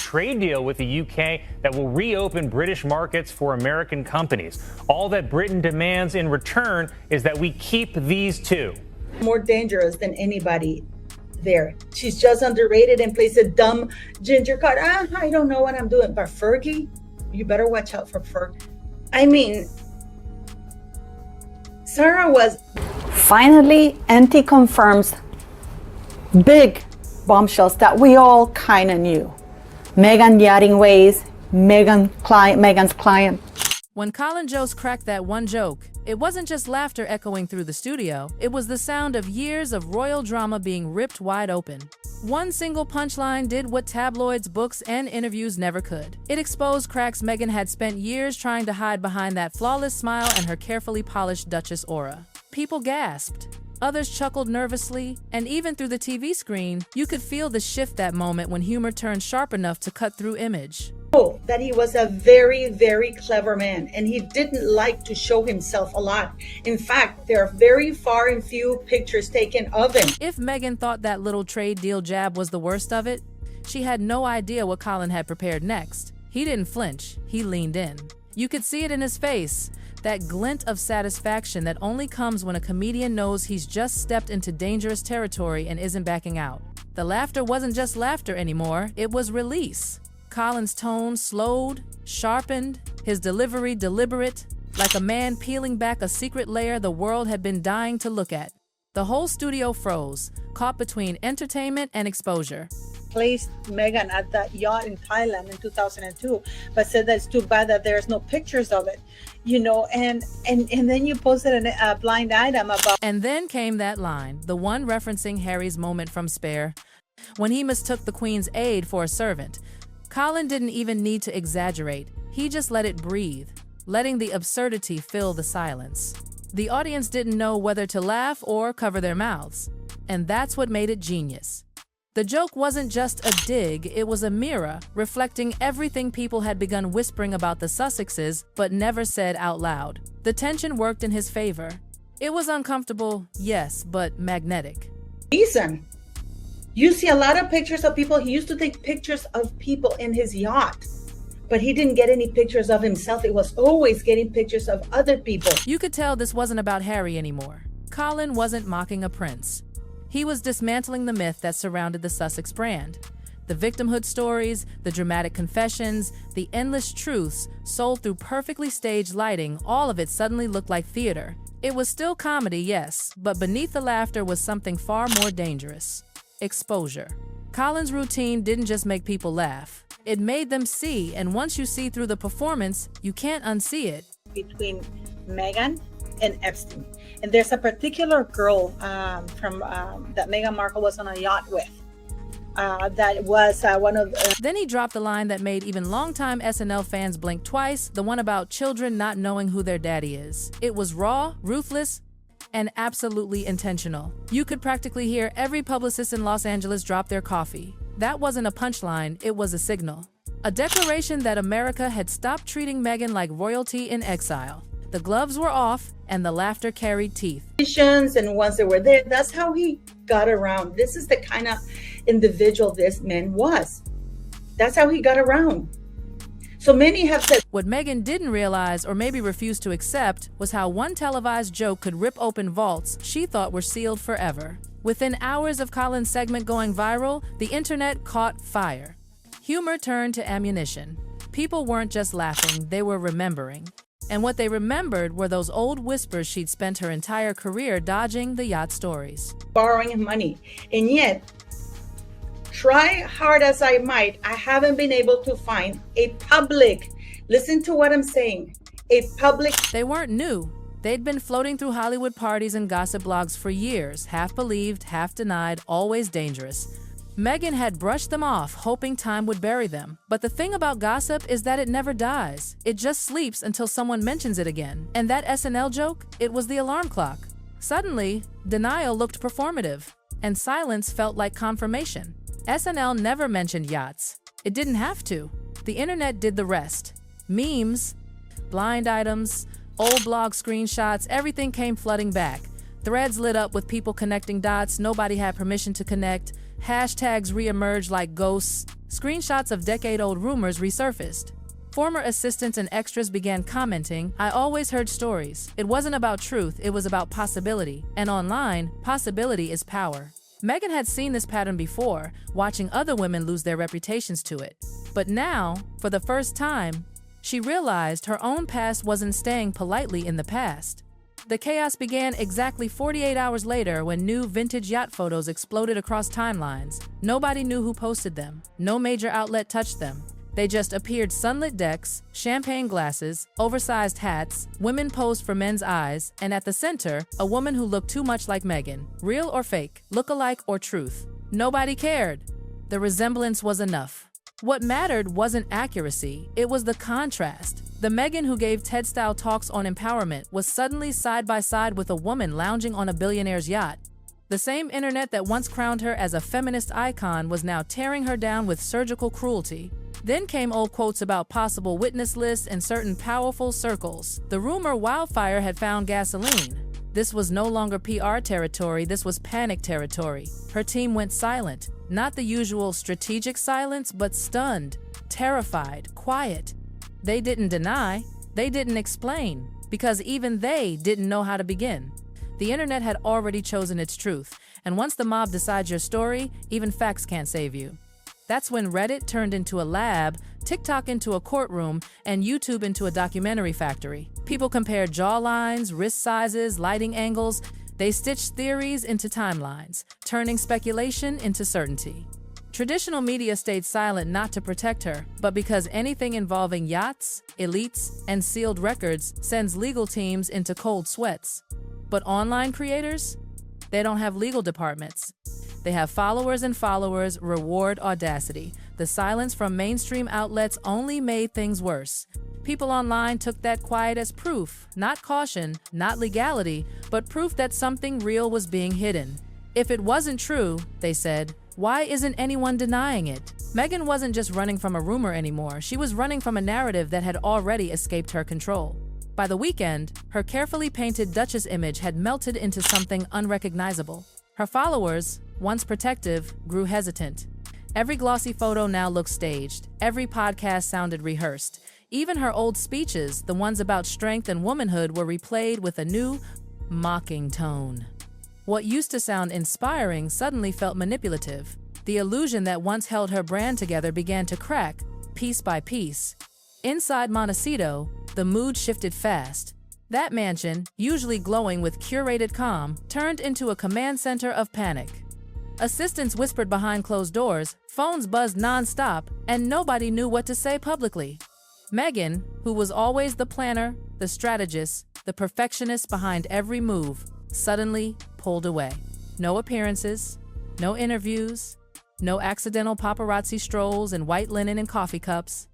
trade deal with the UK that will reopen British markets for American companies. All that Britain demands in return is that we keep these two. More dangerous than anybody there. She's just underrated and plays a dumb ginger card. I don't know what I'm doing. But Fergie, you better watch out for Fergie. I mean, Sarah was... Finally, Auntie confirms big bombshells that we all kind of knew. Meghan yachting ways, Meghan's client. When Colin Jost cracked that one joke, it wasn't just laughter echoing through the studio, it was the sound of years of royal drama being ripped wide open. One single punchline did what tabloids, books, and interviews never could. It exposed cracks Meghan had spent years trying to hide behind that flawless smile and her carefully polished Duchess aura. People gasped. Others chuckled nervously, and even through the TV screen, you could feel the shift that moment when humor turned sharp enough to cut through image. That he was a very, very clever man, and he didn't like to show himself a lot. In fact, there are very far and few pictures taken of him. If Meghan thought that little trade deal jab was the worst of it, she had no idea what Colin had prepared next. He didn't flinch, he leaned in. You could see it in his face, that glint of satisfaction that only comes when a comedian knows he's just stepped into dangerous territory and isn't backing out. The laughter wasn't just laughter anymore, it was release. Colin's tone slowed, sharpened, his delivery deliberate, like a man peeling back a secret layer the world had been dying to look at. The whole studio froze, caught between entertainment and exposure. Placed Meghan at that yacht in Thailand in 2002, but said that it's too bad that there's no pictures of it, you know, and then you posted a blind item about... And then came that line, the one referencing Harry's moment from Spare, when he mistook the Queen's aide for a servant. Colin didn't even need to exaggerate, he just let it breathe, letting the absurdity fill the silence. The audience didn't know whether to laugh or cover their mouths, and that's what made it genius. The joke wasn't just a dig, it was a mirror, reflecting everything people had begun whispering about the Sussexes, but never said out loud. The tension worked in his favor. It was uncomfortable, yes, but magnetic. Reason. You see a lot of pictures of people. He used to take pictures of people in his yacht, but he didn't get any pictures of himself. It was always getting pictures of other people. You could tell this wasn't about Harry anymore. Colin wasn't mocking a prince. He was dismantling the myth that surrounded the Sussex brand. The victimhood stories, the dramatic confessions, the endless truths sold through perfectly staged lighting, all of it suddenly looked like theater. It was still comedy, yes, but beneath the laughter was something far more dangerous. Exposure. Colin's routine didn't just make people laugh. It made them see, and once you see through the performance, you can't unsee it. Between Meghan and Epstein. And there's a particular girl that Meghan Markle was on a yacht with. That was one of... Then he dropped the line that made even longtime SNL fans blink twice, the one about children not knowing who their daddy is. It was raw, ruthless, and absolutely intentional. You could practically hear every publicist in Los Angeles drop their coffee. That wasn't a punchline, it was a signal. A declaration that America had stopped treating Meghan like royalty in exile. The gloves were off, and the laughter carried teeth. And once they were there, that's how he got around. This is the kind of individual this man was. That's how he got around. So many have said... What Meghan didn't realize, or maybe refused to accept, was how one televised joke could rip open vaults she thought were sealed forever. Within hours of Colin's segment going viral, the internet caught fire. Humor turned to ammunition. People weren't just laughing, they were remembering. And what they remembered were those old whispers she'd spent her entire career dodging the yacht stories. Borrowing money. And yet, try hard as I might, I haven't been able to find a public, listen to what I'm saying, a public... They weren't new. They'd been floating through Hollywood parties and gossip blogs for years, half believed, half denied, always dangerous. Meghan had brushed them off, hoping time would bury them. But the thing about gossip is that it never dies. It just sleeps until someone mentions it again. And that SNL joke, it was the alarm clock. Suddenly, denial looked performative, and silence felt like confirmation. SNL never mentioned yachts. It didn't have to. The internet did the rest. Memes, blind items, old blog screenshots, everything came flooding back. Threads lit up with people connecting dots nobody had permission to connect. hashtags reemerged like ghosts, screenshots of decade-old rumors resurfaced. Former assistants and extras began commenting, "I always heard stories. It wasn't about truth, it was about possibility. And online, possibility is power." Meghan had seen this pattern before, watching other women lose their reputations to it. But now, for the first time, she realized her own past wasn't staying politely in the past. The chaos began exactly 48 hours later when new vintage yacht photos exploded across timelines. Nobody knew who posted them. No major outlet touched them. They just appeared: sunlit decks, champagne glasses, oversized hats, women posed for men's eyes, and at the center, a woman who looked too much like Meghan. Real or fake, look-alike or truth. Nobody cared. The resemblance was enough. What mattered wasn't accuracy, it was the contrast. The Meghan who gave TED-style talks on empowerment was suddenly side by side with a woman lounging on a billionaire's yacht. The same internet that once crowned her as a feminist icon was now tearing her down with surgical cruelty. Then came old quotes about possible witness lists in certain powerful circles. The rumor wildfire had found gasoline. This was no longer PR territory, this was panic territory. Her team went silent. Not the usual strategic silence, but stunned, terrified, quiet. They didn't deny, they didn't explain, because even they didn't know how to begin. The internet had already chosen its truth, and once the mob decides your story, even facts can't save you. That's when Reddit turned into a lab, TikTok into a courtroom, and YouTube into a documentary factory. People compared jawlines, wrist sizes, lighting angles. They stitched theories into timelines, turning speculation into certainty. Traditional media stayed silent not to protect her, but because anything involving yachts, elites, and sealed records sends legal teams into cold sweats. But online creators? They don't have legal departments. They have followers, and followers reward audacity. The silence from mainstream outlets only made things worse. People online took that quiet as proof, not caution, not legality, but proof that something real was being hidden. If it wasn't true, they said, why isn't anyone denying it? Meghan wasn't just running from a rumor anymore, she was running from a narrative that had already escaped her control. By the weekend, her carefully painted Duchess image had melted into something unrecognizable. Her followers, once protective, grew hesitant. Every glossy photo now looked staged. Every podcast sounded rehearsed. Even her old speeches, the ones about strength and womanhood, were replayed with a new, mocking tone. What used to sound inspiring suddenly felt manipulative. The illusion that once held her brand together began to crack, piece by piece. Inside Montecito, the mood shifted fast. That mansion, usually glowing with curated calm, turned into a command center of panic. Assistants whispered behind closed doors, phones buzzed non-stop, and nobody knew what to say publicly. Meghan, who was always the planner, the strategist, the perfectionist behind every move, suddenly pulled away. No appearances, no interviews, no accidental paparazzi strolls in white linen and coffee cups.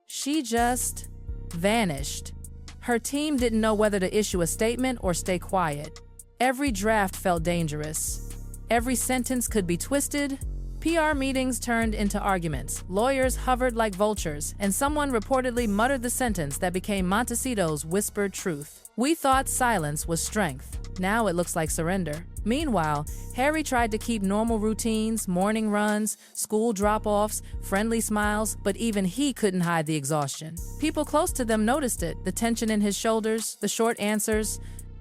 She just vanished. Her team didn't know whether to issue a statement or stay quiet. Every draft felt dangerous. Every sentence could be twisted. PR meetings turned into arguments. Lawyers hovered like vultures, and someone reportedly muttered the sentence that became Montecito's whispered truth. We thought silence was strength. Now it looks like surrender. Meanwhile, Harry tried to keep normal routines, morning runs, school drop-offs, friendly smiles, but even he couldn't hide the exhaustion. People close to them noticed it, the tension in his shoulders, the short answers,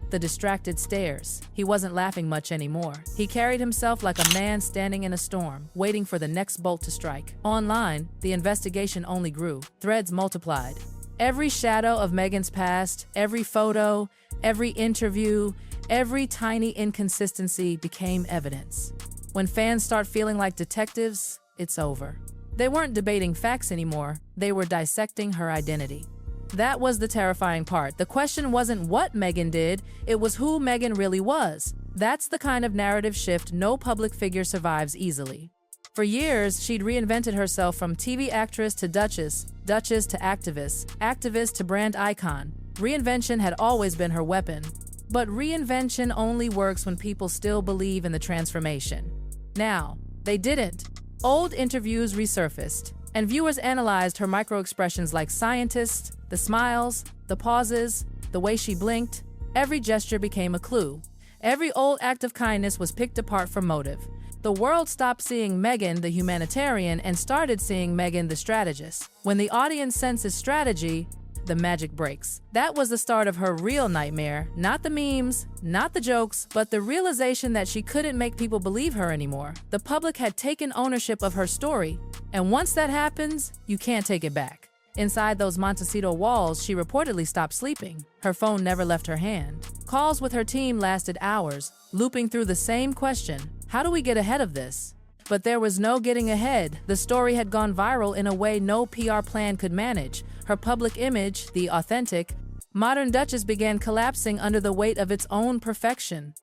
the distracted stares. He wasn't laughing much anymore. He carried himself like a man standing in a storm, waiting for the next bolt to strike. Online, the investigation only grew. Threads multiplied. Every shadow of Meghan's past, every photo, every interview, every tiny inconsistency became evidence. When fans start feeling like detectives, it's over. They weren't debating facts anymore, they were dissecting her identity. That was the terrifying part. The question wasn't what Meghan did, it was who Meghan really was. That's the kind of narrative shift no public figure survives easily. For years, she'd reinvented herself from TV actress to duchess, duchess to activist, activist to brand icon. Reinvention had always been her weapon. But reinvention only works when people still believe in the transformation. Now, they didn't. Old interviews resurfaced, and viewers analyzed her micro-expressions like scientists, the smiles, the pauses, the way she blinked. Every gesture became a clue. Every old act of kindness was picked apart for motive. The world stopped seeing Meghan the humanitarian and started seeing Meghan the strategist. When the audience senses strategy, the magic breaks. That was the start of her real nightmare. Not the memes, not the jokes, but the realization that she couldn't make people believe her anymore. The public had taken ownership of her story, and once that happens, you can't take it back. Inside those Montecito walls, she reportedly stopped sleeping. Her phone never left her hand. Calls with her team lasted hours, looping through the same question: how do we get ahead of this? But there was no getting ahead. The story had gone viral in a way no PR plan could manage. Her public image, the authentic, modern Duchess, began collapsing under the weight of its own perfection.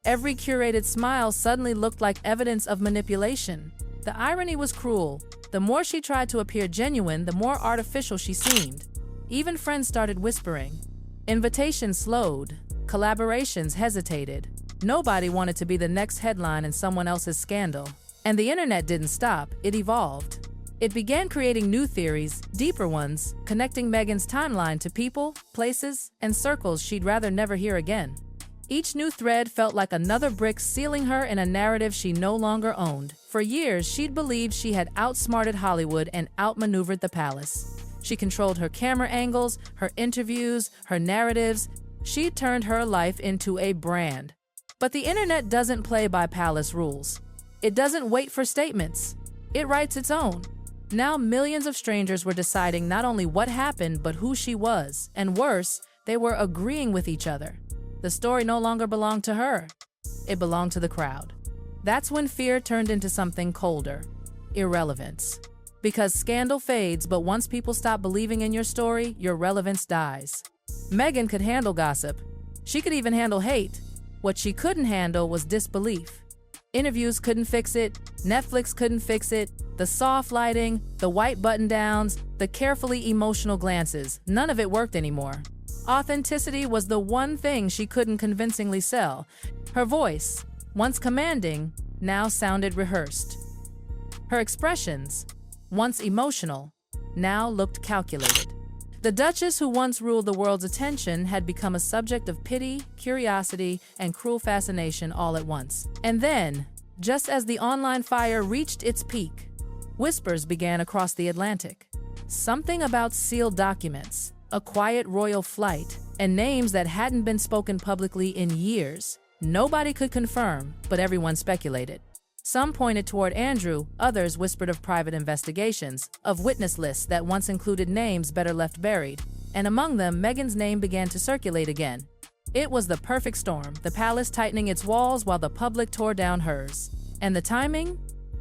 Every curated smile suddenly looked like evidence of manipulation. The irony was cruel. The more she tried to appear genuine, the more artificial she seemed. Even friends started whispering. Invitations slowed. Collaborations hesitated. Nobody wanted to be the next headline in someone else's scandal. And the internet didn't stop, it evolved. It began creating new theories, deeper ones, connecting Meghan's timeline to people, places, and circles she'd rather never hear again. Each new thread felt like another brick sealing her in a narrative she no longer owned. For years, she'd believed she had outsmarted Hollywood and outmaneuvered the palace. She controlled her camera angles, her interviews, her narratives. She'd turned her life into a brand. But the internet doesn't play by palace rules. It doesn't wait for statements. It writes its own. Now millions of strangers were deciding not only what happened, but who she was. And worse, they were agreeing with each other. The story no longer belonged to her. It belonged to the crowd. That's when fear turned into something colder: irrelevance. Because scandal fades, but once people stop believing in your story, your relevance dies. Meghan could handle gossip. She could even handle hate. What she couldn't handle was disbelief. Interviews couldn't fix it. Netflix couldn't fix it. The soft lighting, the white button-downs, the carefully emotional glances, none of it worked anymore. Authenticity was the one thing she couldn't convincingly sell. Her voice, once commanding, now sounded rehearsed. Her expressions, once emotional, now looked calculated. The Duchess, who once ruled the world's attention, had become a subject of pity, curiosity, and cruel fascination all at once. And then, just as the online fire reached its peak, whispers began across the Atlantic. Something about sealed documents, a quiet royal flight, and names that hadn't been spoken publicly in years. Nobody could confirm, but everyone speculated. Some pointed toward Andrew, others whispered of private investigations, of witness lists that once included names better left buried. And among them, Meghan's name began to circulate again. It was the perfect storm, the palace tightening its walls while the public tore down hers. And the timing?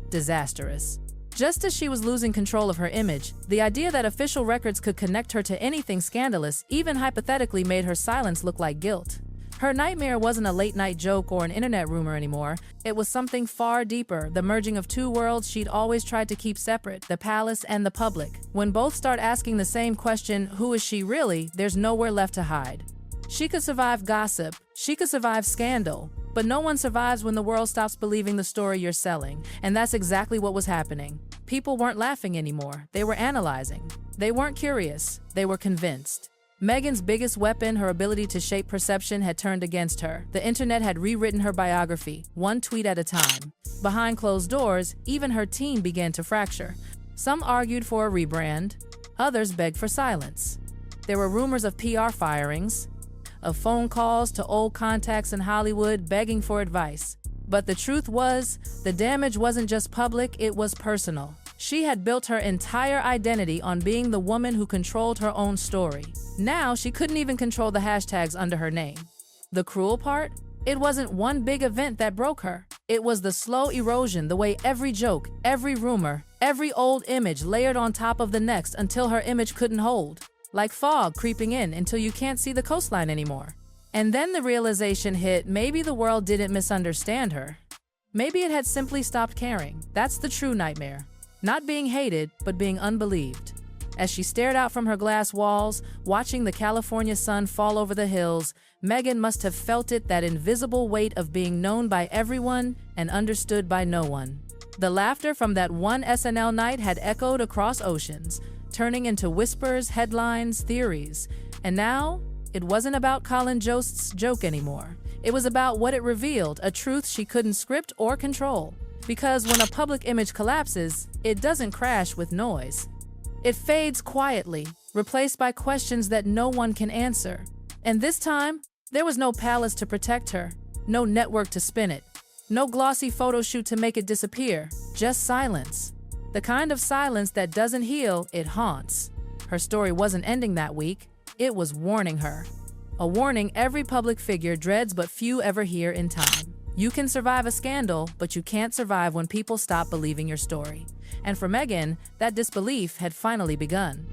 Disastrous. Just as she was losing control of her image, the idea that official records could connect her to anything scandalous, even hypothetically, made her silence look like guilt. Her nightmare wasn't a late-night joke or an internet rumor anymore. It was something far deeper, the merging of two worlds she'd always tried to keep separate, the palace and the public. When both start asking the same question, who is she really, there's nowhere left to hide. She could survive gossip, she could survive scandal, but no one survives when the world stops believing the story you're selling. And that's exactly what was happening. People weren't laughing anymore, they were analyzing. They weren't curious, they were convinced. Meghan's biggest weapon, her ability to shape perception, had turned against her. The internet had rewritten her biography, one tweet at a time. Behind closed doors, even her team began to fracture. Some argued for a rebrand, others begged for silence. There were rumors of PR firings, of phone calls to old contacts in Hollywood begging for advice. But the truth was, the damage wasn't just public, it was personal. She had built her entire identity on being the woman who controlled her own story. Now, she couldn't even control the hashtags under her name. The cruel part? It wasn't one big event that broke her. It was the slow erosion, the way every joke, every rumor, every old image layered on top of the next until her image couldn't hold. Like fog creeping in until you can't see the coastline anymore. And then the realization hit, maybe the world didn't misunderstand her. Maybe it had simply stopped caring. That's the true nightmare. Not being hated, but being unbelieved. As she stared out from her glass walls, watching the California sun fall over the hills, Meghan must have felt it, that invisible weight of being known by everyone and understood by no one. The laughter from that one SNL night had echoed across oceans, turning into whispers, headlines, theories. And now, it wasn't about Colin Jost's joke anymore. It was about what it revealed, a truth she couldn't script or control. Because when a public image collapses, it doesn't crash with noise. It fades quietly, replaced by questions that no one can answer. And this time, there was no palace to protect her, no network to spin it, no glossy photo shoot to make it disappear, just silence. The kind of silence that doesn't heal, it haunts. Her story wasn't ending that week, it was warning her. A warning every public figure dreads but few ever hear in time. You can survive a scandal, but you can't survive when people stop believing your story. And for Meghan, that disbelief had finally begun.